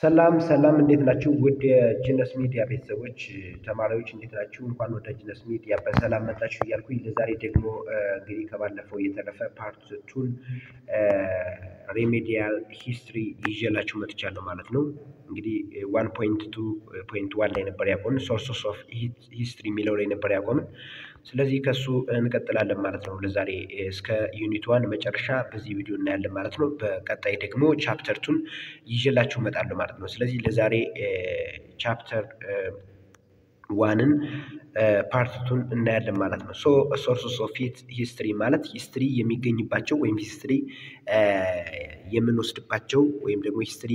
ሰላም ሰላም እንዴት ናችሁ? ውድ የጂነስ ሚዲያ ቤተሰቦች ተማሪዎች እንዴት ናችሁ? እንኳን ወደ ጂነስ ሚዲያ በሰላም መጣችሁ እያልኩኝ ለዛሬ ደግሞ እንግዲህ ከባለፈው የተረፈ ፓርት ቱን ሬሜዲያል ሂስትሪ ይዤላችሁ መጥቻለሁ ማለት ነው። እንግዲህ 1.2.1 ላይ ነበር ያቆምን፣ ሶርስስ ኦፍ ሂስትሪ የሚለው ላይ ነበር ያቆምን። ስለዚህ ከሱ እንቀጥላለን ማለት ነው። ለዛሬ እስከ ዩኒት 1 መጨረሻ በዚህ ቪዲዮ እናያለን ማለት ነው። በቀጣይ ደግሞ ቻፕተር ቱን ይዤላችሁ እመጣለሁ ማለት ነው። ስለዚህ ለዛሬ ቻፕተር ዋንን ፓርት ቱን እናያለን ማለት ነው። ሶ ሶርስስ ኦፍ ሂስትሪ ማለት ሂስትሪ የሚገኝባቸው ወይም ሂስትሪ የምንወስድባቸው ወይም ደግሞ ሂስትሪ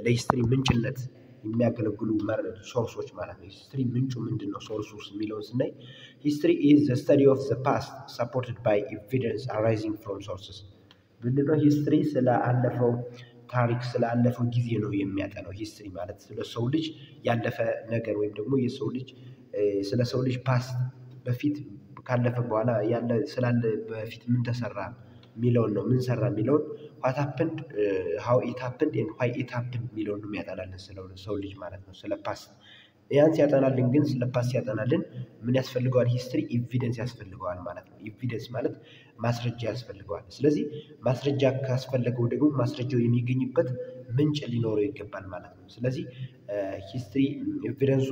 ለሂስትሪ ምንጭነት የሚያገለግሉ ሶርሶች ማለት ነው። ሂስትሪ ምንጩ ምንድነው? ሶርሱስ የሚለውን ስናይ ሂስትሪ ኢዝ ዘ ስተዲ ኦፍ ዘ ፓስት ሰፖርትድ ባይ ኤቪደንስ አራይዚንግ ፍሮም ሶርስስ። ምንድነው ሂስትሪ? ስላለፈው ታሪክ ስላለፈው ጊዜ ነው የሚያጠናው። ሂስትሪ ማለት ስለ ሰው ልጅ ያለፈ ነገር ወይም ደግሞ የሰው ልጅ ስለ ሰው ልጅ ፓስት በፊት ካለፈ በኋላ ያለ ስላለ በፊት ምን ተሰራ የሚለውን ነው። ምን ሰራ የሚለውን what happened how it happened and why it happened የሚለውን ነው የሚያጠናልን ስለ ሰው ልጅ ማለት ነው። ስለ ፓስት ያን ሲያጠናልን ግን ስለ ፓስት ሲያጠናልን ምን ያስፈልገዋል? ሂስትሪ ኤቪደንስ ያስፈልገዋል ማለት ነው። ኤቪደንስ ማለት ማስረጃ ያስፈልገዋል። ስለዚህ ማስረጃ ካስፈለገው ደግሞ ማስረጃው የሚገኝበት ምንጭ ሊኖረው ይገባል ማለት ነው። ስለዚህ ሂስትሪ ኤቪደንሱ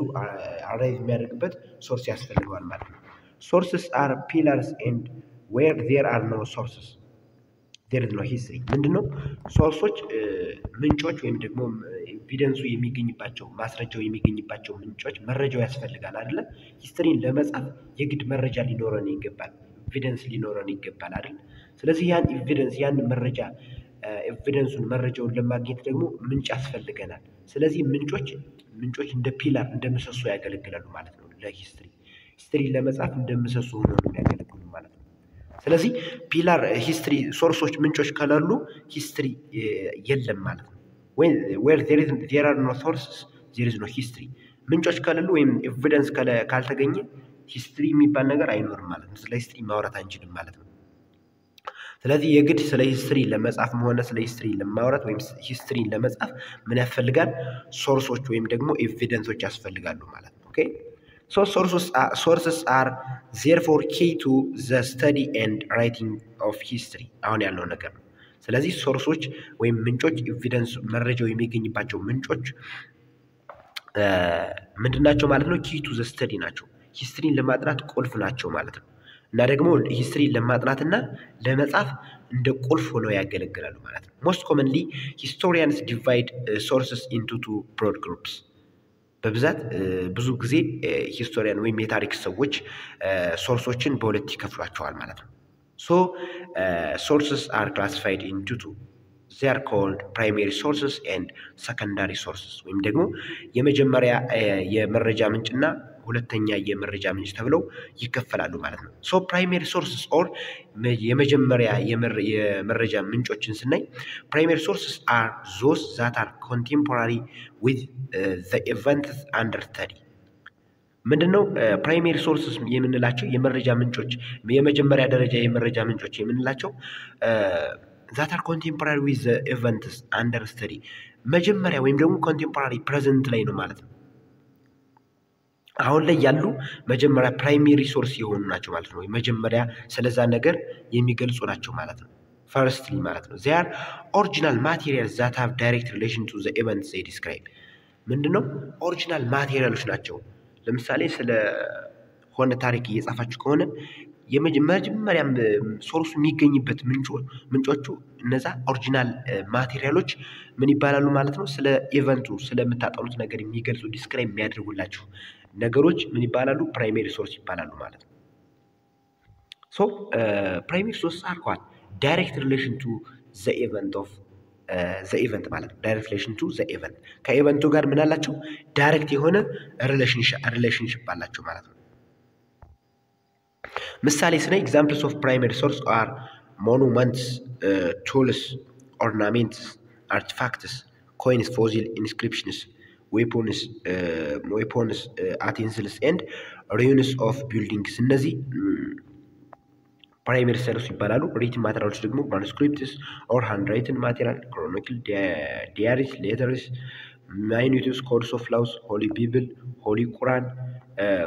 አራይቭ የሚያደርግበት ሶርስ ያስፈልገዋል ማለት ነው። ሶርስስ አር ፒለርስ ኤንድ ዌር ዜር አር ኖ ሶርስስ ዜር ኢዝ ኖ ሂስትሪ። ምንድነው? ሶርሶች ምንጮች ወይም ደግሞ ኤቪደንሱ የሚገኝባቸው ማስረጃው የሚገኝባቸው ምንጮች መረጃው ያስፈልጋል አይደለ? ሂስትሪን ለመጻፍ የግድ መረጃ ሊኖረን ይገባል፣ ኤቪደንስ ሊኖረን ይገባል አይደል? ስለዚህ ያን ኤቪደንስ ያን መረጃ ኤቪደንሱን መረጃውን ለማግኘት ደግሞ ምንጭ ያስፈልገናል። ስለዚህ ምንጮች እንደ ፒላር እንደ ምሰሶ ያገለግላሉ ማለት ነው ለሂስትሪ። ሂስትሪን ለመጻፍ እንደ ምሰሶ ሆነው ነው የሚያገለግሉ ማለት ነው። ስለዚህ ፒላር ሂስትሪ ሶርሶች ምንጮች ከሌሉ ሂስትሪ የለም ማለት ነው። ዌር ዜር አር ኖ ሶርስስ ዜር ኢዝ ኖ ሂስትሪ። ምንጮች ከሌሉ ወይም ኤቪደንስ ካልተገኘ ሂስትሪ የሚባል ነገር አይኖርም ማለት ነው። ስለ ሂስትሪ ማውራት አንችልም ማለት ነው። ስለዚህ የግድ ስለ ሂስትሪ ለመጻፍም ሆነ ስለ ሂስትሪ ለማውራት ወይም ሂስትሪን ለመጻፍ ምን ያስፈልጋል? ሶርሶች ወይም ደግሞ ኤቪደንሶች ያስፈልጋሉ ማለት ነው። ኦኬ ሶ sources are therefore key to the study and writing of history አሁን ያለው ነገር ነው። ስለዚህ ሶርሶች ወይም ምንጮች ኤቪደንስ መረጃው የሚገኝባቸው ምንጮች ምንድናቸው ማለት ነው? ኪ ቱ ዘ ስተዲ ናቸው። ሂስትሪን ለማጥናት ቁልፍ ናቸው ማለት ነው። እና ደግሞ ሂስትሪን ለማጥናትና ለመጻፍ እንደ ቁልፍ ሆነው ያገለግላሉ ማለት ነው። ሞስት ኮመንሊ ሂስቶሪያንስ ዲቫይድ ሶርስስ ኢንቱ ቱ ብሮድ ግሩፕስ። በብዛት ብዙ ጊዜ ሂስቶሪያን ወይም የታሪክ ሰዎች ሶርሶችን በሁለት ይከፍሏቸዋል ማለት ነው። ሶ ሶርስስ አር ክላሲፋይድ ኢንቱ ቱ they are called primary sources and secondary sources ወይም ደግሞ የመጀመሪያ የመረጃ ምንጭና ሁለተኛ የመረጃ ምንጭ ተብለው ይከፈላሉ ማለት ነው። ሶ ፕራይመሪ ሶርስስ ኦር የመጀመሪያ የመረጃ ምንጮችን ስናይ ፕራይመሪ ሶርስስ አር ዞስ ዛት አር ኮንቴምፖራሪ ዊዝ ዘ ኢቨንትስ አንደር ስተዲ። ምንድነው? ፕራይመሪ ሶርስስ የምንላቸው የመረጃ ምንጮች የመጀመሪያ ደረጃ የመረጃ ምንጮች የምንላቸው ዛት አር ኮንቴምፖራሪ ዊዝ ዘ ኢቨንትስ አንደር ስተዲ መጀመሪያ ወይም ደግሞ ኮንቴምፖራሪ ፕሬዘንት ላይ ነው ማለት ነው። አሁን ላይ ያሉ መጀመሪያ ፕራይመሪ ሶርስ የሆኑ ናቸው ማለት ነው። መጀመሪያ ስለዛ ነገር የሚገልጹ ናቸው ማለት ነው። ፈርስትሊ ማለት ነው they are original materials that have direct relation to the events they describe። ምንድነው? ኦሪጂናል ማቴሪያሎች ናቸው። ለምሳሌ ስለ ሆነ ታሪክ እየጻፋችሁ ከሆነ የመጀመሪያም ሶርሱ የሚገኝበት ምንጮቹ እነዛ ኦሪጂናል ማቴሪያሎች ምን ይባላሉ ማለት ነው? ስለ ኢቨንቱ ስለምታጠኑት ነገር የሚገልጹ ዲስክራይብ የሚያደርጉላችሁ ነገሮች ምን ይባላሉ? ፕራይመሪ ሶርስ ይባላሉ ማለት ነው። ሶ ፕራይመሪ ሶርስ አልኳል ዳይሬክት ሪሌሽን ቱ ዘ ኢቨንት ኦፍ ዘ ኢቨንት ማለት ነው። ዳይሬክት ሪሌሽን ቱ ዘ ኢቨንት ከኢቨንቱ ጋር ምን አላቸው? ዳይሬክት የሆነ ሪሌሽንሽፕ አላቸው ማለት ነው። ምሳሌ ስለ ኤግዛምፕልስ ኦፍ ፕራይመሪ ሶርስ አር ሞኑመንትስ፣ ቱልስ፣ ኦርናሜንትስ፣ አርቲፋክትስ፣ ኮይንስ፣ ፎሲል ኢንስክሪፕሽንስ፣ ዌፖንስ አቴንስልስ ኤንድ ሩይንስ ኦፍ ቢልዲንግስ። እነዚህ ፕራይመሪ ሶርስ ይባላሉ። ሪትን ማቴሪያሎች ደግሞ ማኑስክሪፕትስ ኦር ሃንድ ራይትን ማቴሪያል፣ ክሮኒክል፣ ዲያሪስ፣ ሌተርስ፣ minutes, codes of laws, Holy Bible, Holy Quran,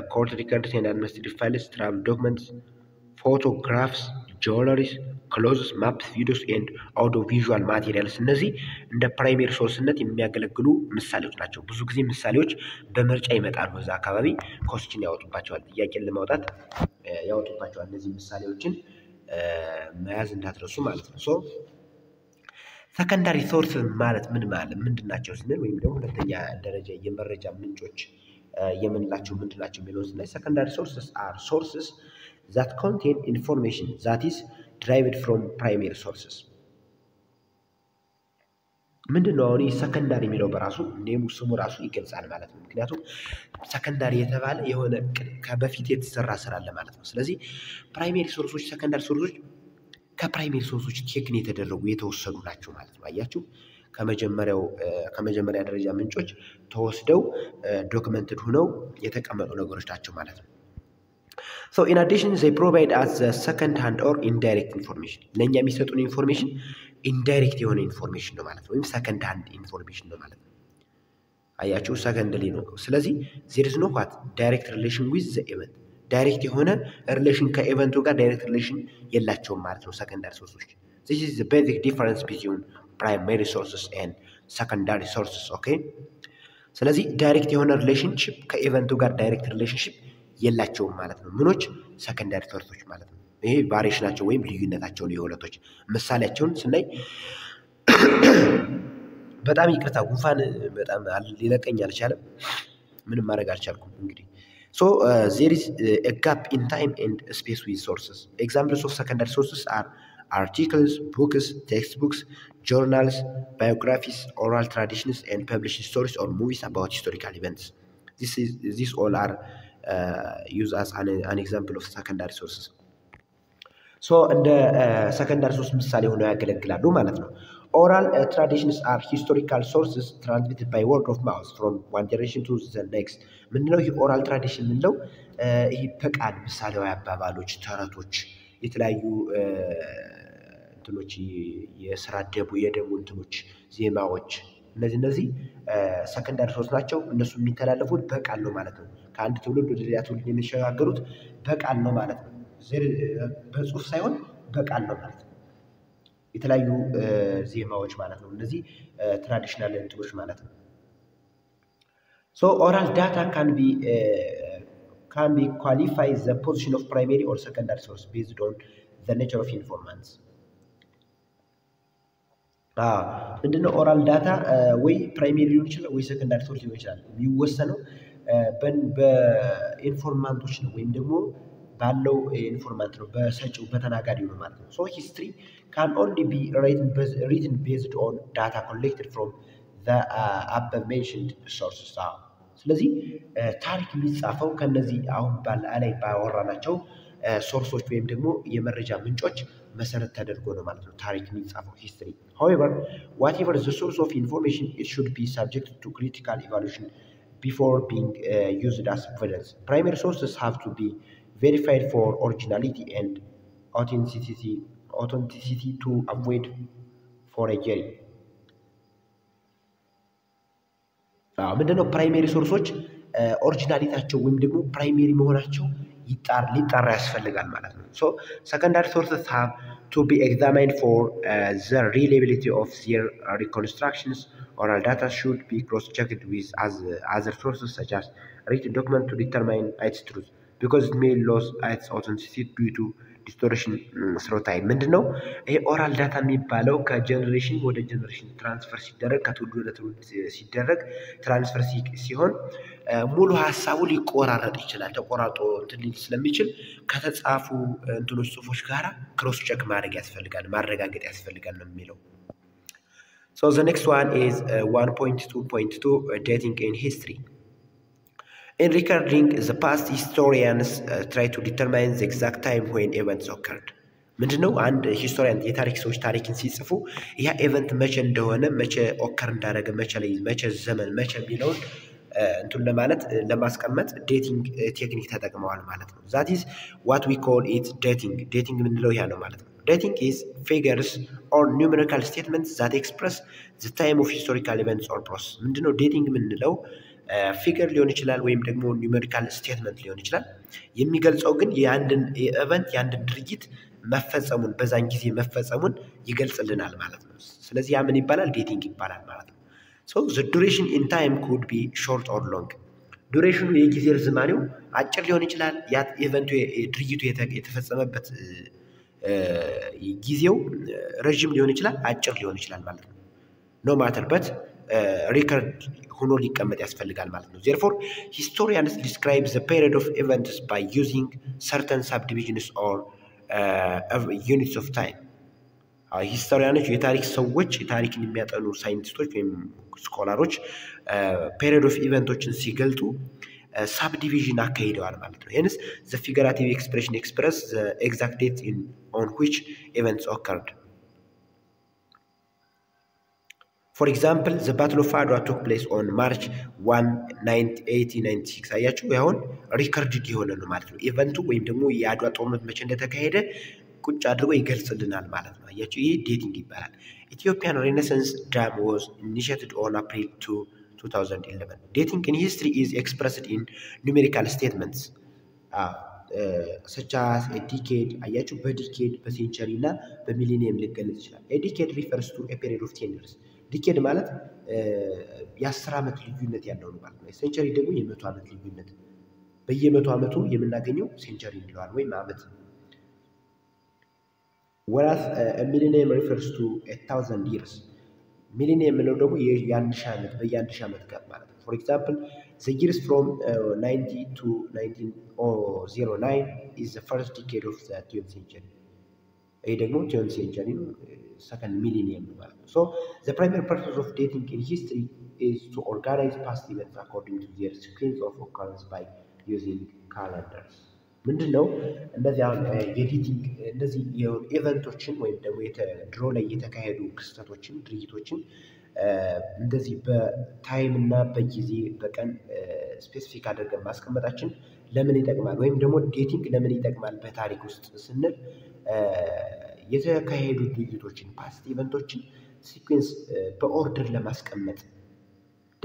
court records and administrative files, travel documents, photographs, jewelries, clothes, maps, videos and audio visual materials እነዚህ እንደ ፕራይሜሪ ሶርስነት የሚያገለግሉ ምሳሌዎች ናቸው። ብዙ ጊዜ ምሳሌዎች በምርጫ ይመጣሉ። እዛ አካባቢ ኮስችን ያወጡባቸዋል። ጥያቄን ለማውጣት ያወጡባቸዋል። እነዚህ ምሳሌዎችን መያዝ እንዳትረሱ ማለት ነው። ሶ ሰከንዳሪ ሶርስ ማለት ምንድናቸው ስንል ወይም ደግሞ ሁለተኛ ደረጃ የመረጃ ምንጮች የምንላቸው ምንድናቸው የሚለውን ስናይ ሰከንዳሪ ሶርስስ አር ሶርስስ that contain information that is derived from primary sources ምንድነው? አሁን ሰከንዳሪ የሚለው በራሱ ስሙ ራሱ ይገልጻል ማለት ነው። ምክንያቱም ሰከንዳሪ የተባለ የሆነ ከበፊት የተሰራ ስራ አለ ማለት ነው። ስለዚህ ፕራይሜሪ ሶርሶች፣ ሰከንዳሪ ሶርሶች ከፕራይሜሪ ሶርሶች ቴክን የተደረጉ የተወሰዱ ናቸው ማለት ነው። አያችሁ፣ ከመጀመሪያ ደረጃ ምንጮች ተወስደው ዶክመንትድ ሆነው የተቀመጡ ነገሮች ናቸው ማለት ነው። So in addition, they provide us the second hand or indirect information. ለኛ የሚሰጡን ኢንፎርሜሽን ኢንዳይሬክት የሆነ ኢንፎርሜሽን ነው ማለት ነው፣ ወይም ሰከንድ ሃንድ ኢንፎርሜሽን ነው ማለት ነው። አያችሁ፣ ሰከንድሊ ነው። ስለዚህ there is no what direct relation with the event. ዳይሬክት የሆነ ሪሌሽን ከኢቨንቱ ጋር ዳይሬክት ሪሌሽን የላቸውም ማለት ነው ሰከንዳሪ ሶርሶች። This is the basic difference between primary sources and secondary sources. Okay? ስለዚህ ዳይሬክት የሆነ ሪሌሽንሺፕ ከኢቨንቱ ጋር ዳይሬክት ሪሌሽንሺፕ የላቸውም ማለት ነው። ምኖች ሰከንዳሪ ሶርሶች ማለት ነው። ይሄ ቫሪዬሽናቸው ወይም ልዩነታቸውን የሁለቶች ምሳሌያቸውን ስናይ በጣም ይቅርታ ጉንፋን በጣም ሊለቀኝ አልቻለም። ምንም ማድረግ አልቻልኩም እንግዲህ So there is a gap in time and space with sources. Examples of secondary sources are articles, books, textbooks, journals, biographies, oral traditions, and published stories or movies about historical events. These all are used as an example of secondary sources. So እንደ secondary source ምሳሌ ሆነው ያገለግላሉ ማለት ነው። Oral traditions are historical sources transmitted by word of mouth from one generation to the next. ምንድነው ይህ ኦራል ትራዲሽን የምንለው? ይህ በቃል ምሳሌያዊ አባባሎች፣ ተረቶች፣ የተለያዩ እንትኖች የስራ የደሙ እንትኖች፣ ዜማዎች እነዚህ ሰከንዳሪ ሶርስ ናቸው። እነሱ የሚተላለፉት በቃል ነው ማለት ነው። ከአንድ ትውልድ ወደ ሌላ ትውልድ የሚሸጋገሩት በቃል ነው ማለት ነው። በጽሁፍ ሳይሆን በቃል ነው ማለት ነው። የተለያዩ ዜማዎች ማለት ነው። እነዚህ ትራዲሽናል እንትኖች ማለት ነው። So oral data can be qualify the position of primary or secondary source based on the nature of informants. ምንድነው ኦራል ዳታ ወይ ፕራይሜሪ ሊሆን ይችላል ወይ ሰከንዳሪ ሶርስ ሊሆን ይችላል። የሚወሰነው በኢንፎርማንቶች ነው ወይም ደግሞ ባለው ኢንፎርማንት ነው፣ በሰጪው በተናጋሪው ነው ማለት ነው። So history can only be written based on data collected from the above mentioned sources. ስለዚህ ታሪክ የሚጻፈው ከነዚህ አሁን ላይ ባወራናቸው ሶርሶች ወይም ደግሞ የመረጃ ምንጮች መሰረት ተደርጎ ነው ማለት ነው ታሪክ የሚጻፈው history. However, whatever the source of information, it should be subject to critical evaluation before being used as evidence. Primary sources have to be verified for originality and authenticity to avoid forgery. ምንድነው ፕራይሜሪ ሶርሶች ኦሪጂናሊቲያቸው ወይም ደግሞ ፕራይሜሪ መሆናቸው ሊጣራ ያስፈልጋል ማለት ነው። So secondary sources have to be examined for the reliability of their reconstructions. Oral data should be cross-checked with other sources such as written document to determine its truth, because it may lose its authenticity due to distortion through time. ምንድነው ይሄ ኦራል ዳታ የሚባለው? ከጀነሬሽን ወደ ጀነሬሽን ትራንስፈር ሲደረግ፣ ከትውልድ ወደ ትውልድ ሲደረግ ትራንስፈር ሲሆን ሙሉ ሀሳቡ ሊቆራረጥ ይችላል። ተቆራርጦ እንትን ሊል ስለሚችል ከተጻፉ እንትኖች ጽሁፎች ጋራ ክሮስ ቼክ ማድረግ ያስፈልጋል፣ ማረጋገጥ ያስፈልጋል ነው የሚለው። So the next one is 1.2.2 dating in history. In recording the past, historians try to determine the exact time when events occurred. ምንድነው አንድ ሂስቶሪያን የታሪክ ሰዎች ታሪክን ሲጽፉ ያ ኢቨንት መቼ እንደሆነ፣ መቼ ኦከር እንዳደረገ፣ መቼ ዘመን መቼ የሚለውን እንትን ለማለት ለማስቀመጥ ዴቲንግ ቴክኒክ ተጠቅመዋል ማለት ነው። that is what we call it dating. ዴቲንግ የምንለው ያ ነው ማለት ነው። dating is figures or numerical statements that express the time of historical events or process ምንድነው ዴቲንግ የምንለው ፊገር ሊሆን ይችላል ወይም ደግሞ ኒውሜሪካል ስቴትመንት ሊሆን ይችላል የሚገልጸው ግን የአንድን ኢቨንት የአንድን ድርጊት መፈጸሙን በዛን ጊዜ መፈጸሙን ይገልጽልናል ማለት ነው ስለዚህ ያ ምን ይባላል ዴቲንግ ይባላል ማለት ነው so the duration in time could be short or long ዱሬሽኑ የጊዜ ርዝማኔው አጭር ሊሆን ይችላል ያ ኢቨንቱ ድርጊቱ የተፈጸመበት ጊዜው ረጅም ሊሆን ይችላል አጭር ሊሆን ይችላል ማለት ነው no matter but record ሆኖ ሊቀመጥ ያስፈልጋል ማለት ነው therefore historians describe the period of events by using certain subdivisions or units of time ሂስቶሪያኖች የታሪክ ሰዎች የታሪክን የሚያጠኑ ሳይንቲስቶች ወይም ስኮላሮች ፔሪድ ኦፍ ኢቨንቶችን ሲገልጡ subdivision አካሂደዋል ማለት ነው hence the figurative expression express the exact date on which events occurred for example the battle of Adwa took place on March 1 1896 አያችሁ ያሁን ሪከርድድ የሆነ ነው ማለት ነው ኢቨንቱ ወይም ደግሞ የአድዋ ጦርነት መቼ እንደተካሄደ ቁጭ አድርጎ ይገልጽልናል ማለት ነው አያችሁ ይሄ ዴቲንግ ይባላል Ethiopian Renaissance Dam was initiated on April 2 2011 dating in history is expressed in numerical statements such as a decade አያችሁ በዲኬድ በሴንቸሪ እና በሚሊኒየም ሊገለጽ ይችላል a decade refers to a period of 10 years ዲኬድ ማለት የ10 ዓመት ልዩነት ያለው ነው ማለት ነው ሴንቸሪ ደግሞ የ100 ዓመት ልዩነት በየ100 ዓመቱ የምናገኘው ሴንቸሪ እንለዋለን ወይም ዓመት whereas a millennium refers to 1000 years millennium ነው ደግሞ የ1000 ዓመት በየ1000 ዓመት ጋር ማለት ነው for example the years from 90 to 1909 is the first decade of the 20th century ይሄ ደግሞ 20th century ነው second millennium ማለት ነው so the primary purpose of dating in history is to organize past events according to their sequence of occurrence by using calendars ምንድነው እንደዚህ የዴቲንግ እንደዚህ ኢቨንቶችን ወይም ደግሞ ድሮ ላይ የተካሄዱ ክስተቶችን ድርጊቶችን እንደዚህ በታይም እና በጊዜ በቀን ስፔሲፊክ አድርገን ማስቀመጣችን ለምን ይጠቅማል ወይም ደግሞ ዴቲንግ ለምን ይጠቅማል በታሪክ ውስጥ ስንል የተካሄዱ ድርጊቶችን ፓስት ኢቨንቶችን ሲኩዌንስ በኦርደር ለማስቀመጥ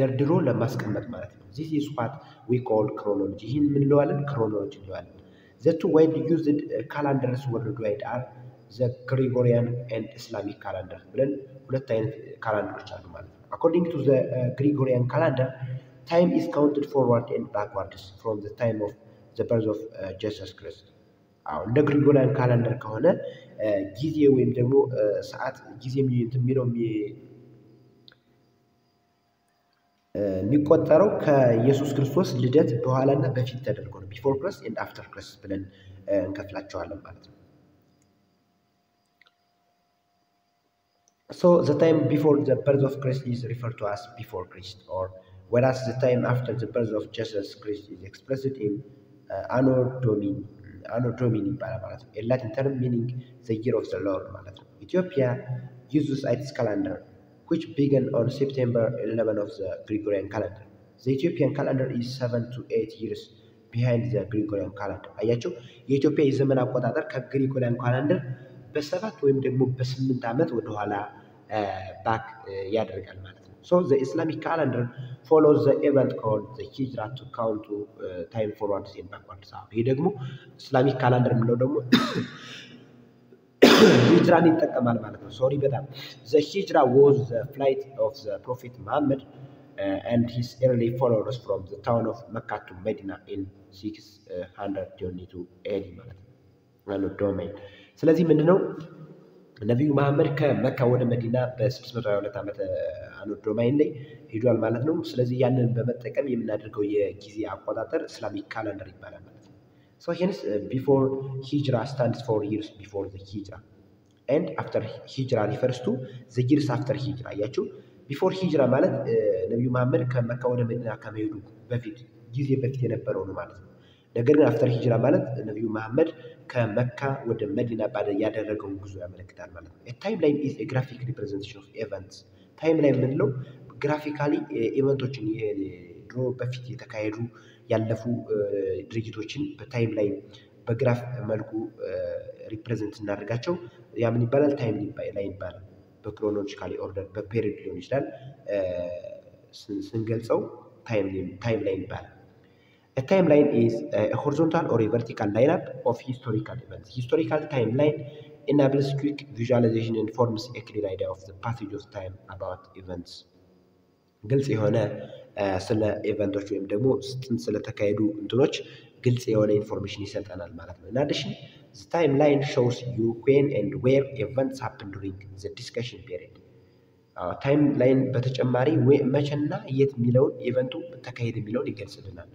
ደርድሮ ለማስቀመጥ ማለት ነው this is what we call chronology ይህን ምን እንለዋለን chronology እንለዋለን the two widely used calendars worldwide are the Gregorian and Islamic calendar ብለን ሁለት አይነት ካላንደሮች አሉ ማለት ነው according to the Gregorian calendar time is counted forward and backwards from the time of the birth of Jesus Christ እንደ ግሪጎሪያን ካላንደር ከሆነ ጊዜ ወይም ደግሞ ሰዓት ጊዜ የሚለው የሚቆጠረው ከኢየሱስ ክርስቶስ ልደት በኋላና በፊት ተደርጎ ነው before Christ and after Christ ብለን እንከፍላቸዋለን ማለት ነው so the time before the birth of Christ is referred to as before Christ or whereas the time after the birth of Jesus Christ is expressed in anno domini ይባላል ማለት ነው a Latin term meaning the year of the Lord ማለት ነው Ethiopia uses its calendar which began on September 11 of the Gregorian calendar. The Ethiopian calendar is 7 to 8 years behind the Gregorian calendar. አያችሁ የኢትዮጵያ የዘመን አቆጣጠር ከግሪጎሪያን ካላንደር በ7 ወይም ደግሞ በ8 ዓመት ወደ ኋላ ባክ ያደርጋል ማለት ነው. So the Islamic calendar follows the event called the Hijra to count to time forwards and backwards. ይሄ ደግሞ Islamic calendar የምንለው ደግሞ ሂጅራን ይጠቀማል ማለት ነው ሶሪ በጣም the hijra was the flight of the prophet Muhammad and his early followers from the town of Mecca to Medina in 622 AD ማለት ነው ማለት ዶሜን ስለዚህ ምንድነው ነብዩ መሐመድ ከመካ ወደ መዲና በ622 ዓመተ ዶሜን ላይ ሄዷል ማለት ነው ስለዚህ ያንን በመጠቀም የምናደርገው የጊዜ አቆጣጠር ኢስላሚክ ካላንደር ይባላል ማለት ነው so hence before hijra stands for years before the hijra and after hijra refers to the years after hijra አያችሁ before hijra ማለት ነብዩ መሐመድ ከመካ ወደ መዲና ከመሄዱ በፊት ጊዜ በፊት የነበረው ነው ማለት ነው ነገር ግን after hijra ማለት ነብዩ መሐመድ ከመካ ወደ መዲና ያደረገው ጉዞ ያመለክታል ማለት ነው a timeline is a graphic representation of events timeline ምንለው ግራፊካሊ ኢቨንቶችን ድሮ በፊት የተካሄዱ ያለፉ ድርጊቶችን በታይም ላይ በግራፍ መልኩ ሪፕሬዘንት እናደርጋቸው ያ ምን ይባላል? ታይም ላይ ይባላል። በክሮኖሎጂካሊ ኦርደር በፔሪድ ሊሆን ይችላል ስንገልጸው ታይም ላይ ይባላል። A timeline is a horizontal or a vertical lineup of historical events. Historical timeline enables quick visualization and forms a clear idea of the passage of time about events. ግልጽ የሆነ ስለ ኢቨንቶች ወይም ደግሞ ስለተካሄዱ እንትኖች ግልጽ የሆነ ኢንፎርሜሽን ይሰጠናል ማለት ነው። In addition, the timeline shows you when and where events happen during the discussion period. ታይም ላይን በተጨማሪ መቼና የት የሚለውን ኢቨንቱ ተካሄደ የሚለውን ይገልጽልናል።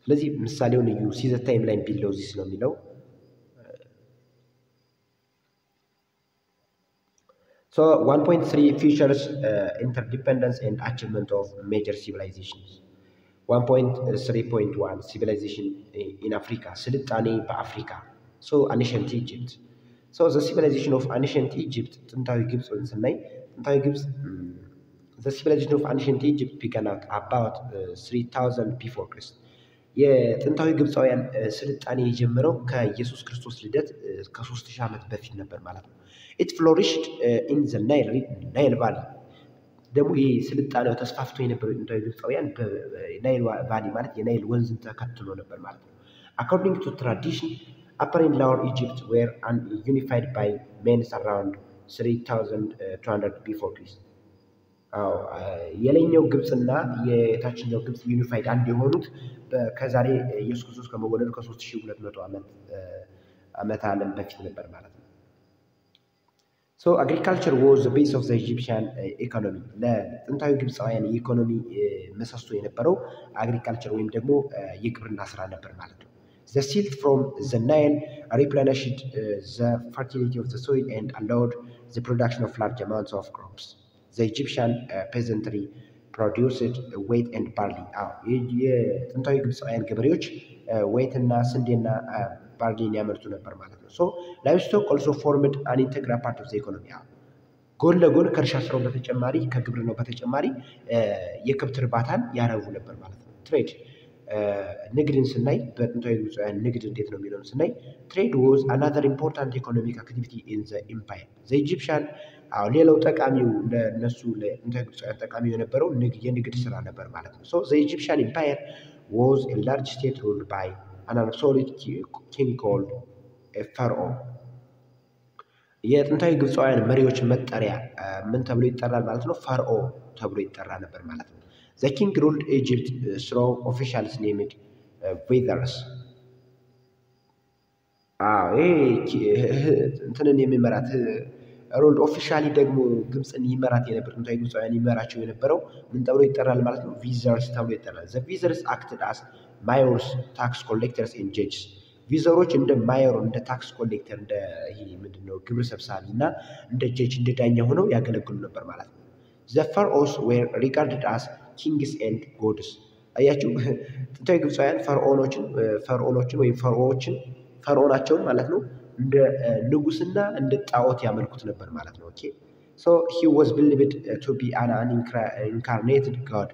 ስለዚህ ምሳሌውን እዩ። ሲ ዘ ታይም ላይን ቢለው ዚስ ነው የሚለው። So 1.3 features interdependence and achievement of major civilizations. 1.3.1 civilization in Africa. ስልጣኔ በአፍሪካ። So ancient Egypt. So the civilization of ancient Egypt ጥንታዊ ግብፅን ስናይ ጥንታዊ ግብፅ the civilization of ancient Egypt began about 3000 before Christ. የጥንታዊ ግብፃውያን ስልጣኔ የጀመረው ከኢየሱስ ክርስቶስ ልደት ከ3000 ዓመት በፊት ነበር ማለት ነው። It flourished in the Nile Valley. ደግሞ ይህ ስልጣኔው ተስፋፍቶ የነበረው ጥንታዊ ግብፃውያን በናይል ቫሊ ማለት የናይል ወንዝን ተከትሎ ነበር ማለት ነው። According to tradition, Upper and Lower Egypt were unified by means around 3200 before Christ. የላይኛው ግብፅና የታችኛው ግብፅ ዩኒፋይድ አንድ የሆኑት ከዛሬ ኢየሱስ ክርስቶስ ከመወለዱ ከ3200 ዓመት ዓለም በፊት ነበር ማለት ነው። So agriculture was the base of the Egyptian economy. ለጥንታዊ ግብፃውያን የኢኮኖሚ መሰሶ የነበረው አግሪካልቸር ወይም ደግሞ የግብርና ስራ ነበር ማለት ነው። The silt from the Nile replenished the fertility of the soil and allowed the production of large amounts of crops. The Egyptian peasantry produced wheat and barley. የጥንታዊ ግብፃውያን ገበሬዎች wheatና ስንዴና ባርሊን ያመርቱ ነበር ማለት ነው። So livestock also formed an integral part of the economy. ጎን ለጎን ከእርሻ ስራው በተጨማሪ ከግብርናው በተጨማሪ የከብት እርባታን ያረቡ ነበር ማለት ነው። ትሬድ ንግድን ስናይ በጥንታዊ ግብፃውያን ንግድ እንዴት ነው የሚለውን ስናይ ትሬድ was another important economic activity in the empire. The Egyptian ሌላው ጠቃሚው ለነሱ ለጥንታዊ ግብፃውያን ጠቃሚው የነበረው የንግድ ስራ ነበር ማለት ነው። So the Egyptian empire was a large state ruled by an absolute king called a pharaoh. የጥንታዊ ግብፃውያን መሪዎች መጠሪያ ምን ተብሎ ይጠራል ማለት ነው? ፈርዖ ተብሎ ይጠራ ነበር ማለት ነው። The king ruled Egypt through officials named Wizards. እንትንን የሚመራት ሮልድ ኦፊሻሊ ደግሞ ግብፅን ይመራት የነበር ጥንታዊ ግብፃውያን ይመራቸው የነበረው ምን ተብሎ ይጠራል ማለት ነው? ቪዘርስ ተብሎ ይጠራል። The Wizards acted as mayors, tax collectors and judges. ቪዘሮች እንደ ማየር እንደ ታክስ ኮሌክተር እንደ ይሄ ምንድነው ግብር ሰብሳቢ እና እንደ ጀጅ እንደ ዳኛ ሆነው ያገለግሉ ነበር ማለት ነው። The pharaohs were regarded as kings and gods. አያችሁ ጥንታዊ ግብፃውያን ፈርዖኖችን ወይም ፈርዖናቸውን ማለት ነው እንደ ንጉስና እንደ ጣዖት ያመልኩት ነበር ማለት ነው። ኦኬ So he was believed to be an incarnated God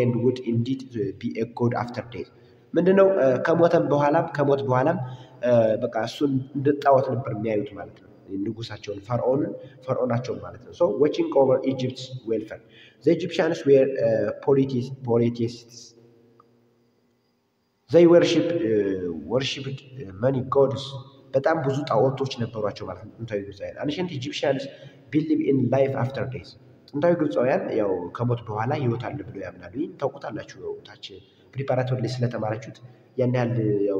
and would indeed be a god after death. ምንድነው ከሞት በኋላም በቃ እሱን እንደ ጣዖት ነበር የሚያዩት ማለት ነው። ንጉሳቸውን ፈርዖናቸውን ማለት ነው። So watching over Egypt's welfare. The Egyptians were polytheists. They worshipped many gods. በጣም ብዙ ጣዖቶች ነበሯቸው ማለት ነው ጥንታዊ ግብፃውያን። Ancient Egyptians believe in life after death. ጥንታዊ ግብፃውያን ያው ከሞት በኋላ ህይወት አለ ብለው ያምናሉ። ይህን ታውቁታላችሁ ያው ታች ፕሪፓራቶሪ ላይ ስለተማራችሁት ያን ያህል ያው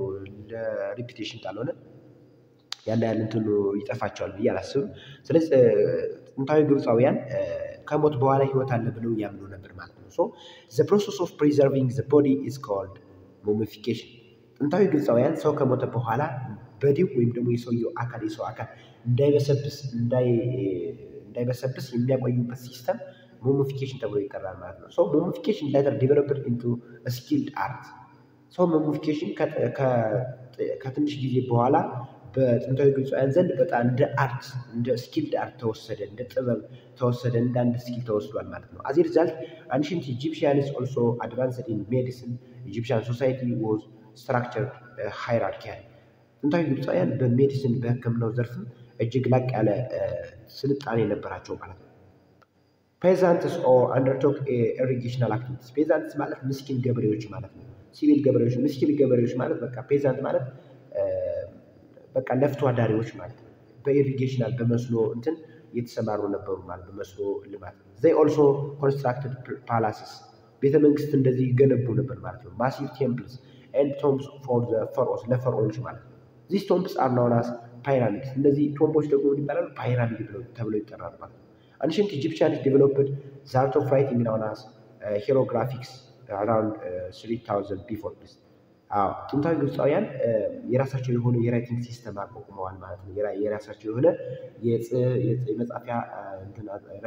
ለሪፒቴሽን ካልሆነ ያን ያህል እንትኑ ይጠፋቸዋል ብዬ አላስብም። ስለዚህ ጥንታዊ ግብፃውያን ከሞት በኋላ ህይወት አለ ብለው ያምኑ ነበር ማለት ነው። So the process of preserving the body is called mummification. ጥንታዊ ግብፃውያን ሰው ከሞተ በኋላ በዲው ወይም ደግሞ የሰው አካል እንዳይበሰብስ የሚያቆዩበት ሲስተም mummification ተብሎ ይጠራል ማለት ነው። So mummification later developed into a skilled art. So mummification ከትንሽ ጊዜ በኋላ በጥንታዊ ግብፃውያን ዘንድ በጣም እንደ አርት እንደ ስኪልድ አርት ተወሰደ፣ እንደ ጥበብ ተወሰደ፣ እንደ አንድ ስኪል ተወስዷል ማለት ነው። As a result, ancient Egyptians also advanced in medicine. Egyptian society was structured hierarchically. ጥንታዊ ግብፃውያን በሜዲሲን በሕክምናው ዘርፍም እጅግ ላቅ ያለ ስልጣኔ ነበራቸው ማለት ነው። ፔዛንትስ ኦር አንደርቶክ ኢሪጌሽናል አክቲቪቲስ። ፔዛንትስ ማለት ምስኪን ገበሬዎች ማለት ነው። ሲቪል ገበሬዎች፣ ምስኪን ገበሬዎች ማለት በቃ ፔዛንት ማለት በቃ ለፍቶ አዳሪዎች ማለት ነው። በኢሪጌሽናል በመስኖ እንትን የተሰማሩ ነበሩ ማለት በመስኖ ልማት። ዘይ ኦልሶ ኮንስትራክትድ ፓላስስ ቤተ መንግስት እንደዚህ ይገነቡ ነበር ማለት ነው። ማሲቭ ቴምፕልስ ኤንድ ቶምብስ ፎር ዘ ፈርዖስ ለፈርዖኖች ማለት ነው። ዚስ ቶምብስ አር ናውን አስ ፓይራሚድስ። እነዚህ ቶምቦች ደግሞ ይባላሉ ፓይራሚድ ተብለው ይጠራሉ ማለት ነው። አንሽንት ኢጂፕሽያንስ ዴቨሎፕድ ዘ አርት ኦፍ ራይቲንግ ናውን አስ ሂሮግራፊክስ አራውንድ 3000 ቢፎር ክሪስት። ጥንታዊ ግብፃውያን የራሳቸው የሆነ የራይቲንግ ሲስተም አቋቁመዋል ማለት ነው። የራሳቸው የሆነ የመጻፊያ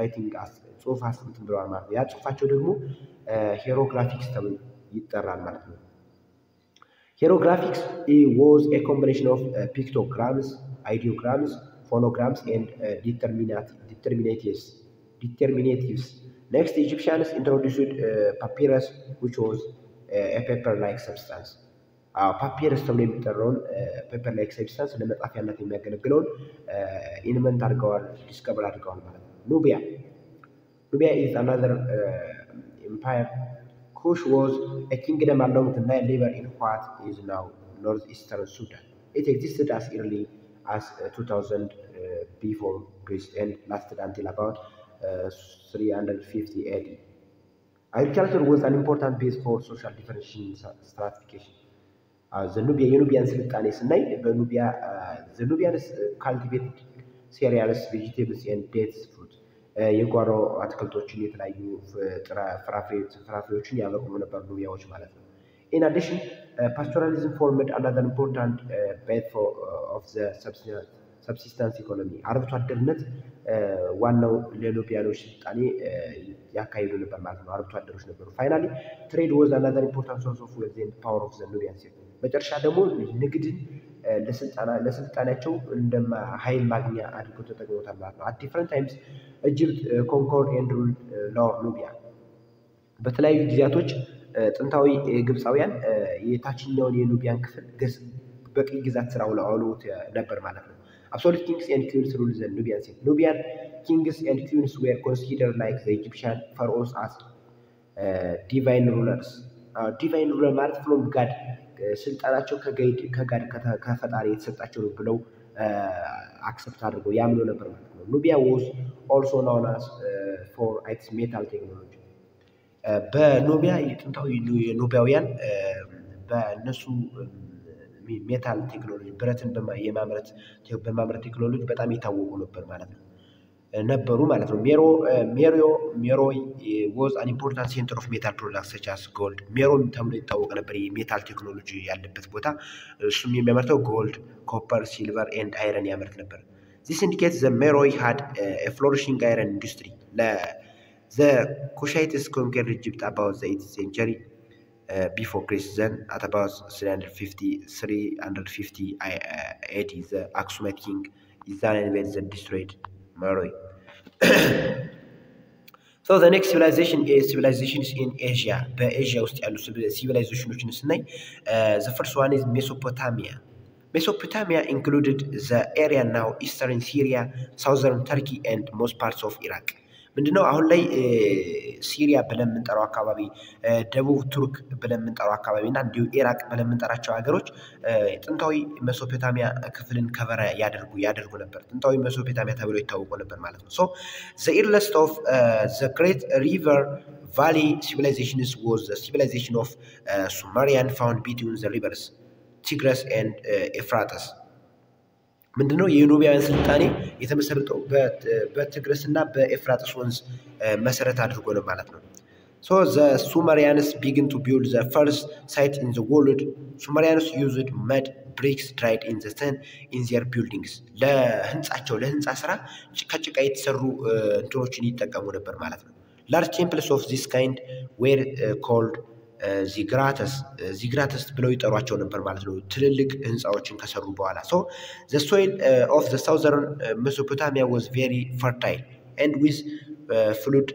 ራይቲንግ ጽሁፍ እንትን ብለዋል ማለት ነው። ያ ጽሁፋቸው ደግሞ ሂሮግራፊክስ ተብሎ ይጠራል ማለት ነው። ሂሮግራፊክስ was a combination of pictograms, ideograms, phonograms and determinatives. Next, Egyptians introduced papyrus, which was a paper-like substance. ፓፒረስ ተብሎ የሚጠራውን ፔፐር ላይክ ሰብስታንስ ለመጻፊያነት የሚያገለግለውን ኢንቨንት አድርገዋል፣ ዲስከቨር አድርገዋል ማለት ነው። ኑቢያ is another empire. Kush was a kingdom along the Nile River in what is now northeastern Sudan. It existed as early as 2000 before Christ and lasted until about 350 AD. Agriculture was an important base for social differentiation stratification. የኑቢያን ስልጣኔ ስናይ በኑቢያ the Nubians cultivated cereals, vegetables and dates fruit. የጓሮ አትክልቶችን የተለያዩ ፍራፍሬዎችን ያበቅሉ ነበር ኑቢያዎች ማለት ነው። In addition, pastoralism formed another important base of the subsistence economy. አርብቶ አደርነት ዋናው ለኑቢያኖች ስልጣኔ ያካሂዱ ነበር ማለት ነው። አርብቶ አደሮች ነበሩ። Finally, trade was another important source of wealth and power of the Nubian state. መጨረሻ ደግሞ ንግድን ለስልጣናቸው እንደማ ኃይል ማግኛ አድርገው ተጠቅመውታል ማለት ነው። At different times, Egypt conquered and ruled Nubia. በተለያዩ ጊዜያቶች ጥንታዊ ግብፃውያን የታችኛውን የኑቢያን ክፍል በቅኝ ግዛት ስራ አውለውት ነበር ማለት ነው። Absolute kings and queens ruled the Nubian state. Nubian kings and queens were considered like the Egyptian pharaohs as divine rulers. Divine ruler ማለት from God ስልጣናቸው ከጋድ ከፈጣሪ የተሰጣቸው ነው ብለው አክሰፕት አድርገው ያምኑ ነበር ማለት ነው። ኑቢያ was also known as for its metal technology. በኑቢያ የጥንታዊ የኑቢያውያን በእነሱ ሜታል ቴክኖሎጂ ብረትን በማምረት ቴክኖሎጂ በጣም የታወቁ ነበር ማለት ነው ነበሩ ማለት ነው። ሜሮይ was an important center of metal products such as gold. ሜሮም ተብሎ ይታወቅ ነበር የሜታል ቴክኖሎጂ ያለበት ቦታ። እሱም የሚያመርተው ጎልድ፣ ኮፐር፣ ሲልቨር ኤንድ አይረን ያመርት ነበር። This indicates the Meroe had a flourishing iron industry. The Kushites conquered Egypt about the 8th century before Christ. Then at about 350 AD, the Aksumite king Izan invaded and destroyed Meroe. So the next civilization is civilizations in Asia. በኤዥያ ውስጥ ያሉ ሲቪላይዜሽኖችን ስናይ the first one is Mesopotamia. Mesopotamia included the area now eastern Syria, southern Turkey and most parts of Iraq. ምንድነው አሁን ላይ ሲሪያ ብለን የምንጠራው አካባቢ፣ ደቡብ ቱርክ ብለን የምንጠራው አካባቢ እና እንዲሁ ኢራቅ ብለን የምንጠራቸው ሀገሮች ጥንታዊ ሜሶፖታሚያ ክፍልን ከቨር ያደርጉ ነበር። ጥንታዊ ሜሶፖታሚያ ተብሎ ይታወቁ ነበር ማለት ነው። So the earliest of the Great River Valley civilizations was the civilization of Sumerian found between the rivers Tigris and Euphrates. ምንድነው የኑቢያን ስልጣኔ የተመሰረተው በትግረስ እና በኤፍራጥስ ወንዝ መሰረት አድርጎ ነው ማለት ነው። So the Sumerians began to build the first site in the world. Sumerians used mud bricks dried in the sun in their buildings. ለህንጻ ስራ ከጭቃ የተሰሩ እንትኖችን ይጠቀሙ ነበር ማለት ነው። Large temples of this kind were called ዚግራተስ ብለው ይጠሯቸው ነበር ማለት ነው። ትልልቅ ህንጻዎችን ከሰሩ በኋላ So the soil of the southern Mesopotamia was very fertile and with flood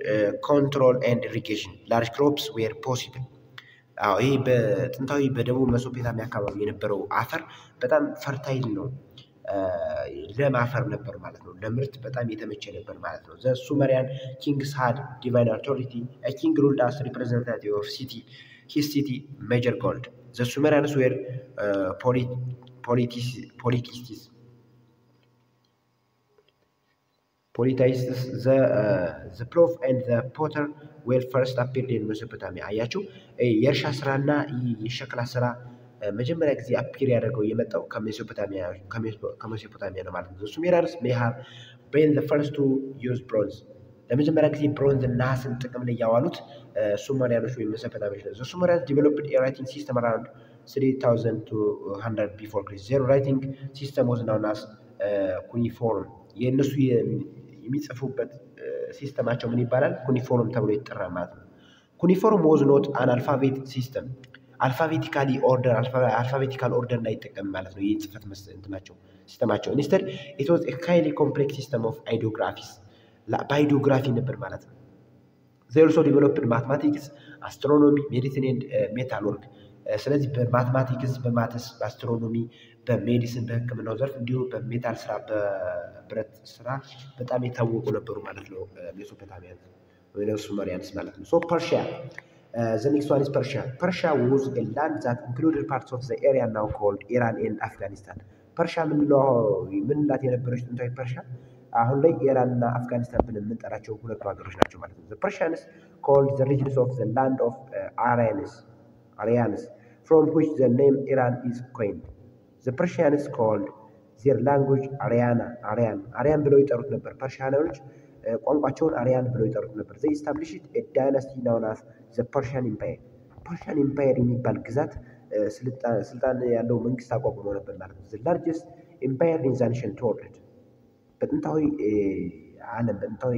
control and irrigation large crops were possible. ይሄ በጥንታዊ በደቡብ መሶፖታሚያ አካባቢ የነበረው አፈር በጣም ፈርታይል ነው። ለም አፈር ነበር ማለት ነው። ለምርት በጣም የተመቸ ነበር ማለት ነው። ዘ ሱመሪያን ኪንግስ ሃድ ዲቫይን አውቶሪቲ አ ኪንግ ሩልድ አስ ሪፕሬዘንታቲቭ ኦፍ ሲቲ ሂዝ ሲቲ ሜጀር ጎልድ ዘ ሱመሪያንስ ዌር ፖሊቲስቲስ the plough and the potter were first appeared in Mesopotamia አያችሁ የእርሻ ስራና የሸክላ ስራ መጀመሪያ ጊዜ አፒር ያደረገው የመጣው ከሜሶፖታሚያ ነው ማለት ነው። The Sumerians may have been the first to use bronze ለመጀመሪያ ጊዜ ብሮንዝ እና ናስን ጥቅም ላይ ያዋሉት ሱመሪያኖች ወይም ሜሶፖታሚያኖች ናቸው። The Sumerians developed a writing system around 3200 before Christ. Their writing system was known as cuneiform. የእነሱ የሚጽፉበት ሲስተማቸው ምን ይባላል? ኩኒፎርም ተብሎ ይጠራል ማለት ነው። ኩኒፎርም was not an alphabet system. አልፋቤቲካል ኦርደር ላይ ይጠቀም ማለት ነው። የጽፈት እንትናቸው ሲስተማቸው instead it was a highly complex system of ideographies. በአይዲዮግራፊ ነበር ማለት ነው። they also developed mathematics, astronomy, medicine and metallurgy. ስለዚህ በማትማቲክስ፣ በማትስ፣ በአስትሮኖሚ፣ በሜዲሲን፣ በሕክምናው ዘርፍ እንዲሁም በሜታል ስራ፣ በብረት ስራ በጣም የታወቁ ነበሩ ማለት ነው ሜሶፖታሚያን ወይም ሱመሪያንስ ማለት ነው። ሶ ፐርሺያ the next one is Persia. Persia was a land that included parts of the area now called Iran and Afghanistan. ፐርሺያ ምንላት የነበረች ጥንታዊ ፐርሺያ አሁን ላይ ኢራን እና አፍጋኒስታን ብለን የምንጠራቸው ሁለቱ ሀገሮች ናቸው ማለት ነው። The Persians called the regions of the land of Aryans, from which the name Iran is coined. The Persians called their language Aryan ብለው ይጠሩት ነበር። ፐርሺያኖች ቋንቋቸውን አርያን ብለው ይጠሩት ነበር። They established a dynasty known as the Persian Empire. Persian Empire የሚባል ግዛት ስልጣን ያለው መንግስት አቋቁሞ ነበር ማለት ነው። The largest empire in the ancient world. በጥንታዊ ዓለም በጥንታዊ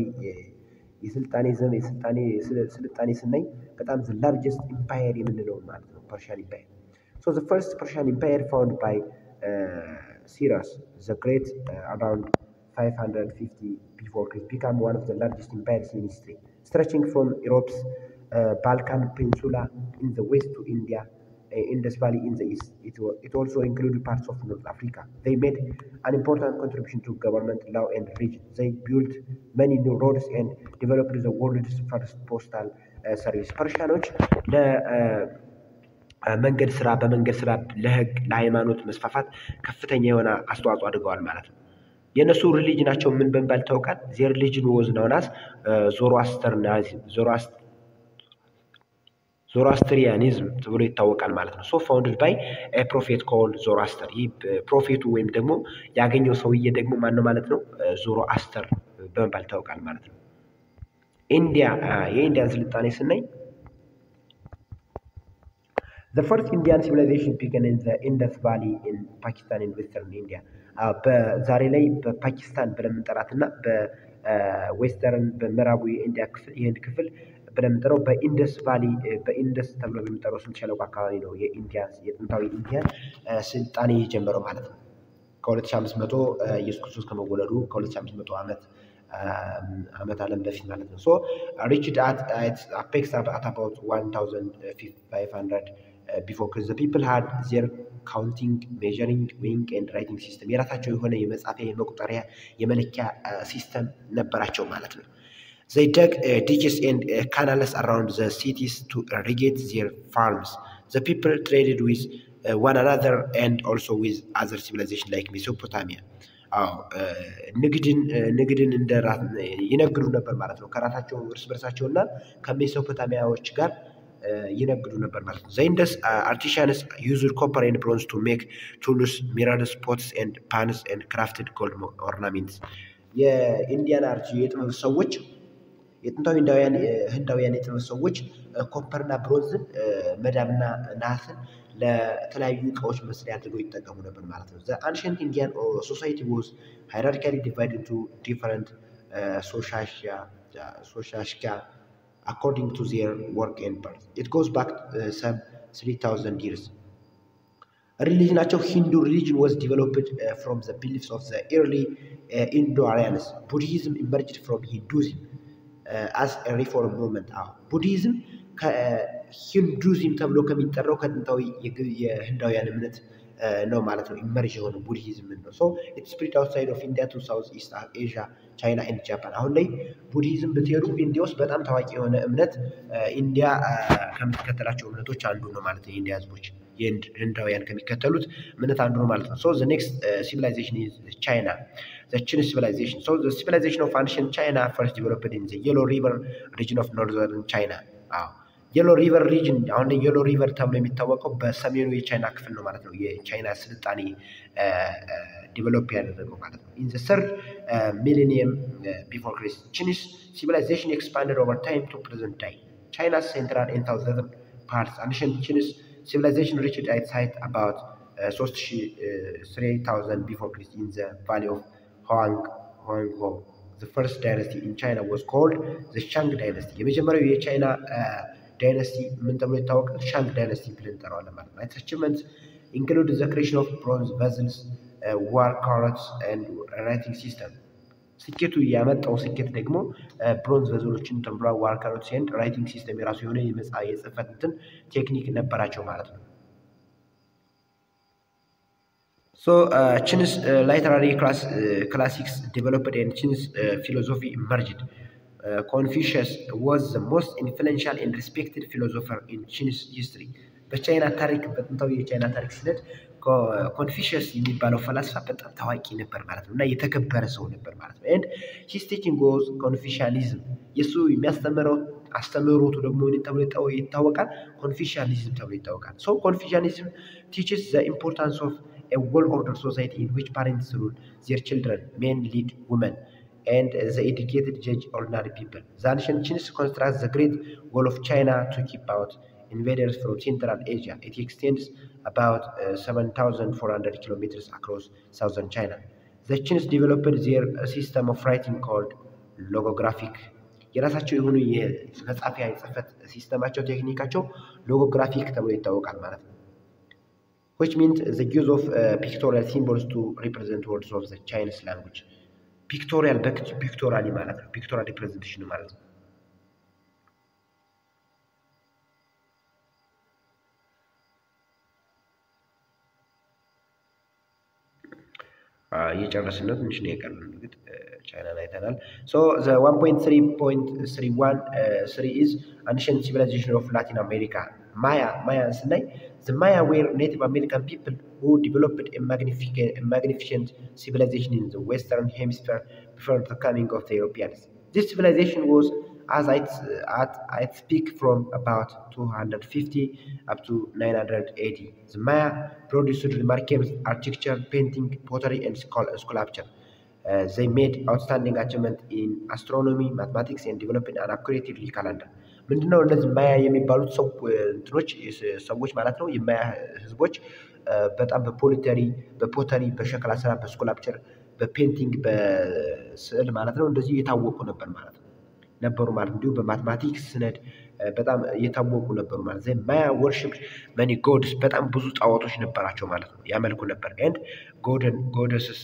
ስልጣኔ ስናይ በጣም the largest empire የምንለው ማለት ነው Persian Empire. So the first Persian Empire founded by Cyrus the Great around 550 before Christ became one of the largest empires in history, stretching from Europe's Balkan Peninsula in the west to India, Indus Valley in the east. It also included parts of North Africa. They made an important contribution to government, law, and religion. They built many new roads and developed the world's first postal service. ፐርሺያኖች በመንገድ ስራ ለህግ፣ ለሃይማኖት መስፋፋት ከፍተኛ የሆነ አስተዋጽኦ አድርገዋል ማለት ነው። የነሱ ሪሊጅናቸው ምን በመባል ይታወቃል? their religion was known as ዞሮአስትሪያኒዝም ተብሎ ይታወቃል ማለት ነው። so founded by a prophet called Zoroaster. ይህ ፕሮፌቱ ወይም ደግሞ ያገኘው ሰውዬ ደግሞ ማን ነው ማለት ነው? ዞሮአስተር በመባል ይታወቃል ማለት ነው። የኢንዲያን ስልጣኔ ስናይ the first Indian civilization began in the Indus Valley in Pakistan and Western India. በዛሬ ላይ በፓኪስታን ብለን የምንጠራትና በዌስተርን በምዕራቡ የኢንዲያ ክፍል ይህን ክፍል ብለን የምንጠራው በኢንደስ ቫሊ በኢንደስ ተብሎ በሚጠራው ስምጥ ሸለቆ አካባቢ ነው የጥንታዊ ኢንዲያን ስልጣኔ የጀመረው ማለት ነው። ከ2500 ኢየሱስ ክርስቶስ ከመወለዱ ከ2500 ዓመት ዓለም በፊት ማለት ነው። so reached at apex at about 1500 before Christ. The people had their counting, measuring, weighing and writing system. የራሳቸው የሆነ የመጻፊያ የመቁጠሪያ የመለኪያ ሲስተም ነበራቸው ማለት ነው። They dug ditches and canals around the cities to irrigate their farms. The people traded with one another and also with other civilizations like Mesopotamia. ንግድን ይነግዱ ነበር ማለት ነው። ከራሳቸው እርስ በርሳቸውና ከሜሶፖታሚያዎች ጋር ይነግዱ ነበር ማለት ነው። The Indus artisans used copper and bronze to make tools, mirrors, pots and pans and crafted gold ornaments. የኢንዲያን አርት የጥበብ ሰዎች የጥንታዊ ህንዳውያን የጥበብ ሰዎች ኮፐርና ብሮንዝን መዳብና ናስን ለተለያዩ እቃዎች መስሪያ አድርገው ይጠቀሙ ነበር ማለት ነው። The ancient Indian society was hierarchically divided into different sociatia according to their work and birth. It goes back some 3000 years. Religionaቸው Hindu religion was developed from the beliefs of the early Indo-Aryans. Buddhism emerged from Hinduism as a reform movement. ቡድሂዝም ከሂንዱይዝም ተብሎ ከሚጠራው ከጥንታዊ የህንዳውያን እምነት ነው ማለት ነው። ኢመርጅ የሆነ ቡድሂዝም ነው። ሶ ኢት ስፕሪድ አውትሳይድ ኦፍ ኢንዲያ ቱ ሳውዝ ኢስት ኤዥያ፣ ቻይና ኤንድ ጃፓን። አሁን ላይ ቡድሂዝም ብትሄዱ ኢንዲያ ውስጥ በጣም ታዋቂ የሆነ እምነት ኢንዲያ ከምትከተላቸው እምነቶች አንዱ ነው ማለት ነው። የኢንዲያ ህዝቦች የህንዳውያን ከሚከተሉት እምነት አንዱ ነው ማለት ነው። ሶ ዘ ኔክስት ሲቪላይዜሽን ኢዝ ቻይና፣ ዘ ቺንስ ሲቪላይዜሽን። ሶ ዘ ሲቪላይዜሽን ኦፍ አንሸንት ቻይና ፈርስት ዲቨሎፕድ ኢን ዘ የሎ ሪቨር ሪጅን ኦፍ ኖርዘርን ቻይና። የሎ ሪቨር ሪጅን አሁን ላይ የሎ ሪቨር ተብሎ የሚታወቀው በሰሜኑ የቻይና ክፍል ነው ማለት ነው። የቻይና ስልጣኔ ዲቨሎፕ ያደረገው ማለት ነው። ኢን ዘ ሰርድ ሚሌኒየም ቢፎር ክራይስት ቺንስ ሲቪላይዜሽን ኤክስፓንድድ ኦቨር ታይም ቱ ፕሬዘንት ታይም። ቻይናስ ሴንትራል ኤንድ ሳውዘርን ፓርትስ አንሸንት ቺንስ civilization reached its height about 3000 before Christ in the valley of Huanghe. The first dynasty in China was called the Shang dynasty. የመጀመሪያው የቻይና ዳይናስቲ ምን ተብሎ ይታወቃል? ሻንግ ዳይናስቲ ብለን እንጠራዋለን ማለት ነው። its achievements include the creation of bronze vessels, war chariots and writing system. ስኬቱ ያመጣው ስኬት ደግሞ ብሮንዝ ቨዘሎችን ተምሯል፣ ዋር ካሮትስ ኤንድ ራይቲንግ ሲስተም የራሱ የሆነ የጽህፈት ቴክኒክ ነበራቸው ማለት ነው። ሶ ቺንስ ሊተራሪ ክላሲክስ ዴቨሎፕድ ኤንድ ቺንስ ፊሎሶፊ ኢመርጅድ። ኮንፊሽየስ ዋዝ ዘ ሞስት ኢንፍሉዌንሻል ኤንድ ሪስፔክትድ ፊሎሶፈር ኢን ቺንስ ሂስትሪ። በቻይና ታሪክ በጥንታዊ የቻይና ታሪክ ስነድ ኮንፊሽየስ የሚባለው ፈላስፋ በጣም ታዋቂ ነበር ማለት ነው እና የተከበረ ሰው ነበር ማለት ነው። ኤንድ ሂስ ቲቺንግ ዋዝ ኮንፊሽያኒዝም። የሱ የሚያስተምረው አስተምህሮቱ ደግሞ ምን ተብሎ ይታወቃል? ኮንፊሽያኒዝም ተብሎ ይታወቃል። ሶ ኮንፊሽያኒዝም ቲችስ ዘ ኢምፖርታንስ ኦፍ a well ordered society in which parents rule their children, men lead women, and the educated judge ordinary people. The ancient Chinese construct the Great Wall of China to keep out invaders from Central Asia. It extends about 7,400 kilometers across southern China. The Chinese developed their system of writing called logographic. የራሳቸው የሆኑ የመጻፊያ የጽህፈት ሲስተማቸው ቴክኒካቸው ሎጎግራፊክ ተብሎ ይታወቃል ማለት ነው። which means the use of pictorial symbols to represent words of the Chinese language. ፒክቶሪያል ፒክቶራሊ ማለት ነው። ፒክቶራል ሪፕሬዘንቴሽን ማለት ነው። እየጨረስን ነው። ትንሽ ነው የቀረን። እንግዲህ ቻይናን አይተናል። ሶ ዘ 1.3.313 is ancient civilization of Latin America. ማያን ስናይ the Maya were Native American people who developed a magnificent civilization in the Western Hemisphere before the coming of the Europeans. This civilization was at its peak from about 250 up to 900 AD. The Maya produced remarkable architecture, painting, pottery, and sculpture. They made outstanding achievement in astronomy, mathematics, and developed an accurate calendar. ምንድነው እነዚህ ማያ የሚባሉት ሰዎች ማለት ነው። የማያ ህዝቦች በጣም በፖተሪ፣ በሸክላ ስራ፣ በስኩላፕቸር፣ በፔንቲንግ፣ በስዕል ማለት ነው እንደዚህ የታወቁ ነበሩ ማለት ነው። እንዲሁ በማትማቲክስ ስነድ በጣም የታወቁ ነበሩ ማለት ነው። ማያ ወርሺፕ መኒ ጎድስ በጣም ብዙ ጣዖቶች ነበራቸው ማለት ነው። ያመልኩ ነበር and goddesses.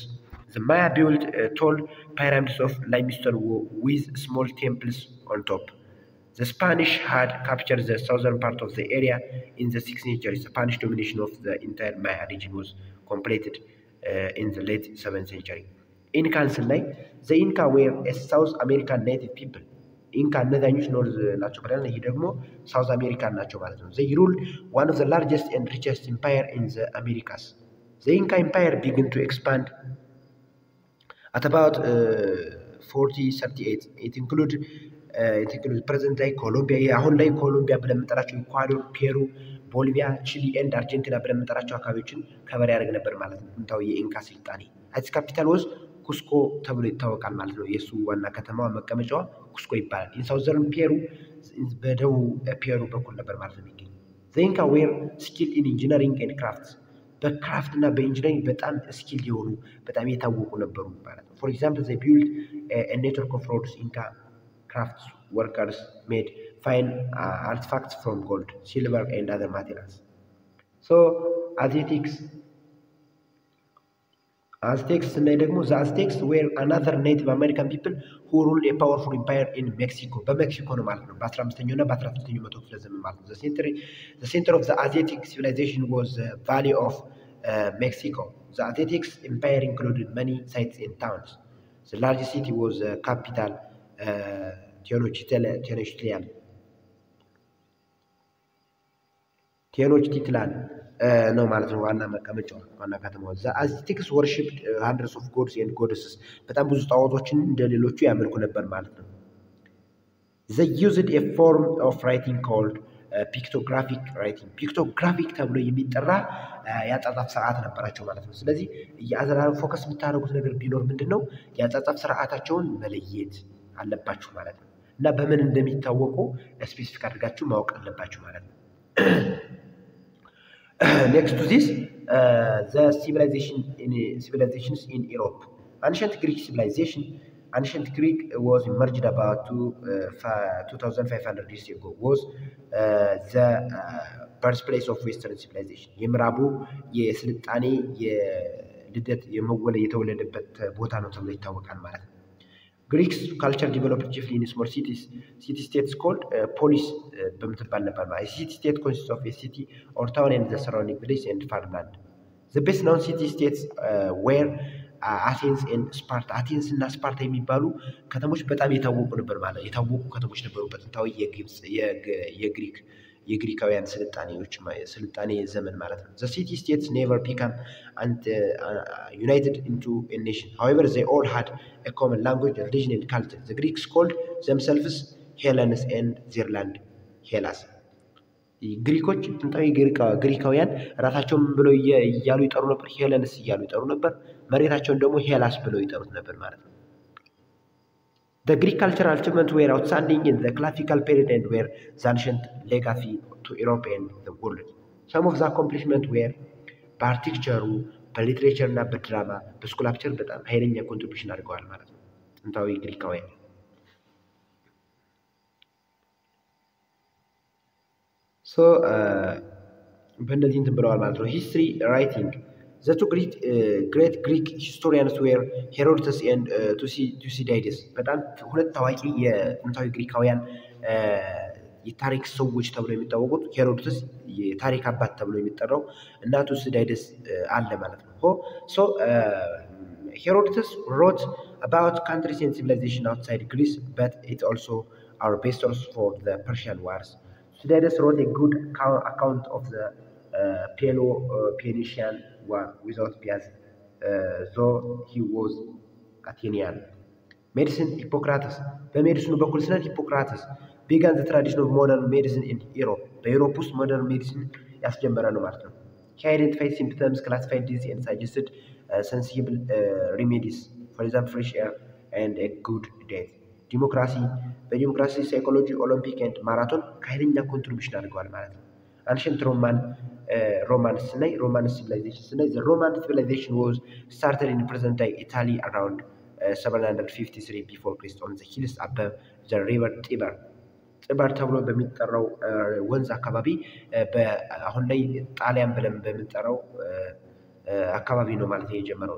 The Maya built tall pyramids of limestone with small temples on top. The Spanish had captured the southern part of the area in the 6th century. Spanish domination of the entire Maya region was completed in the late 7th century. Incans ላይ the Inca were a South American native people. ኢንካ እነዛኞች ኖርዝ ናቸው ብለን ይሄ ደግሞ ሳውዝ አሜሪካን ናቸው ማለት ነው። they ruled one of the largest and richest empire in the Americas. The Inca empire began to expand at about 4038. It included ፕሬዘንት ላይ ኮሎምቢያ፣ አሁን ላይ ኮሎምቢያ ብለን የምንጠራቸው ኢኳዶር፣ ፔሩ፣ ቦሊቪያ፣ ቺሊ ኤንድ አርጀንቲና ብለን የምንጠራቸው አካባቢዎችን ከበር ያደርግ ነበር ማለት ነው። ጥንታዊ የኢንካ ስልጣኔ አዲስ ካፒታል ወዝ ኩስኮ ተብሎ ይታወቃል ማለት ነው። የእሱ ዋና ከተማዋ መቀመጫዋ ኩስኮ ይባላል። ኢንሳውዘርን ፔሩ በደቡብ ፔሩ በኩል ነበር ማለት ነው የሚገኝ። ኢንካ ዌር ስኪል ኢን ኢንጂነሪንግ ኤንድ ክራፍትስ በክራፍት እና በኢንጂነሪንግ በጣም ስኪል የሆኑ በጣም የታወቁ ነበሩ ማለት ነው። ፎር ኤግዛምፕል ዘ ቢልድ ኔትወርክ ኦፍ ሮድስ ኢንካ crafts workers made fine artifacts from gold, silver, and other materials. So Asiatics Aztecs እና ደግሞ the Aztecs were another Native American people who ruled a powerful empire in Mexico በሜክሲኮ ነው ማለት ነው በ15ኛው እና በ16ኛው መቶ ክፍለ ዘመን ማለት ነው the center of the Aztec civilization was the Valley of Mexico. The Aztec empire included many sites and towns. The largest city was capital Tenochtitlan ነው ማለት ነው ዋና መቀመጫው ዋና ከተማው the Aztecs worshipped hundreds of gods and goddesses በጣም ብዙ ጣዖቶችን እንደሌሎቹ ያመልኩ ነበር ማለት ነው they used a form of writing called pictographic writing pictographic ተብሎ የሚጠራ ያጻጻፍ ስርዓት ነበራቸው ማለት ነው ስለዚህ የአዘራር ፎከስ የምታደርጉት ነገር ቢኖር ምንድነው ያጻጻፍ ስርዓታቸውን መለየት አለባችሁ ማለት ነው እና በምን እንደሚታወቁ ስፔሲፊክ አድርጋችሁ ማወቅ አለባችሁ ማለት ነው next to this the civilizations in Europe ancient Greek was emerged about 2500 years ago was the birthplace of Western civilization የምዕራቡ የስልጣኔ የልደት የተወለደበት ቦታ ነው ተብሎ ይታወቃል ማለት ነው Greeks culture developed chiefly in small city states called polis በምትባል ነበር ማለት city state consists of a city or town and the surrounding village and farmland the best known city states were Athens and Sparta Athens እና ስፓርታ የሚባሉ ከተሞች በጣም የታወቁ ነበር ማለት የታወቁ ከተሞች ነበሩ በጥንታዊ የግብጽ የግሪካውያን ስልጣኔ ዘመን ማለት ነው the city states never became united into a nation however they all had a common language religion and culture the Greeks called themselves Hellenes and their land Hellas ግሪኮች ጥንታዊ ግሪካውያን ራሳቸውን ብለው እያሉ ይጠሩ ነበር ሄለንስ እያሉ ይጠሩ ነበር መሬታቸውን ደግሞ ሄላስ ብለው ይጠሩት ነበር ማለት ነው The Greek cultural achievements were outstanding in the classical period and were the ancient legacy to Europe and the world. Some of the accomplishments were በአርክቴክቸሩ በሊትሬቸር እና በድራማ በስኩላፕቸር በጣም ኃይለኛ ኮንትሪቢዩሽን አድርገዋል ማለት ነው ጥንታዊ ግሪካውያን So በእነዚህ እንትን ብለዋል ማለት ነው history writing the two great Greek historians were Herodotus and Thucydides በጣም ሁለት ታዋቂ የጥንታዊ ግሪካውያን የታሪክ ሰዎች ተብለው የሚታወቁት ሄሮዶተስ የታሪክ አባት ተብሎ የሚጠራው እና ቱሲዳይደስ አለ ማለት ነው so Herodotus wrote about countries and civilization outside Greece but it also our best source for the Persian wars Thucydides wrote a good account of the Peloponnesian War without bias, though he was Athenian. Medicine, Hippocrates. በሜዲሲኑ በኩል ስለ Hippocrates began the tradition of modern medicine in Europe. በዩሮፕ ውስጥ modern medicine ያስጀመረ ነው ማለት ነው። He identified symptoms, classified disease, and suggested sensible remedies, for example, fresh air and a good diet. በዲሞክራሲ ሳይኮሎጂ ኦሎምፒክ ኤንድ ማራቶን ከኃይለኛ ኮንትሪቢዩሽን አድርገዋል ማለት ነው አንሸንት ሮማን civilization the Roman civilization was started in present day Italy around 753 before Christ on the hills above the river Tiber ተብሎ በሚጠራው ወንዝ አካባቢ አሁን ላይ ጣሊያን ብለን በሚጠራው አካባቢ ነው ማለት የጀመረው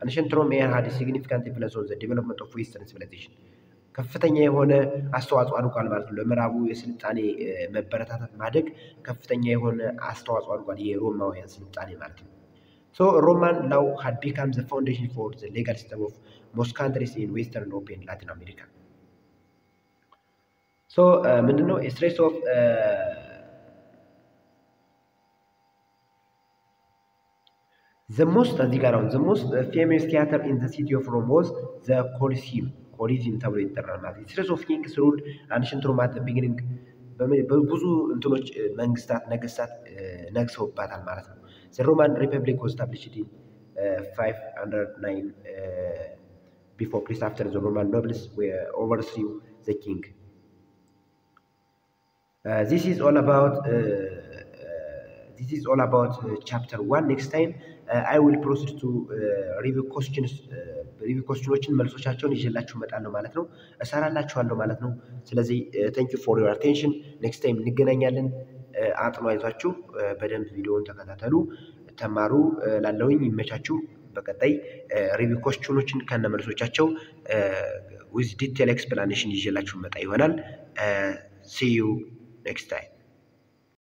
Ancient Rome had a significant influence on the development of Western civilization. ከፍተኛ የሆነ አስተዋጽኦ አድርጓል ማለት ነው ለምዕራቡ የስልጣኔ መበረታታት ማደግ ከፍተኛ የሆነ አስተዋጽኦ አድርጓል የሮማውያን ስልጣኔ ማለት ነው So Roman law had become the foundation for the legal system of most countries in Western Europe and Latin America. So ምንድነው a trace of the most famous theater in the city of Rome was the Colosseum ተብሎ ይጠራል ማለት ነው Series of kings ruled ancient Rome at the beginning ብዙ እንትኖች ነገስታት ነግሰውባታል ማለት ነው The Roman Republic was established in 509 before Christ after the Roman nobles were overthrew the king This is all about chapter 1 next time I will proceed to review questions መልሶቻቸውን ይዤላችሁ እመጣለሁ ማለት ነው እሰራላችኋለሁ ማለት ነው ስለዚህ thank you for your attention next time እንገናኛለን አጥኑ አይዟችሁ በደንብ ቪዲዮውን ተከታተሉ ተማሩ ላለውኝ ይመቻችሁ በቀጣይ ሪቪው ኮስችኖችን ከነ መልሶቻቸው with detailed explanation ይዤላችሁ መጣ ይሆናል። see you next time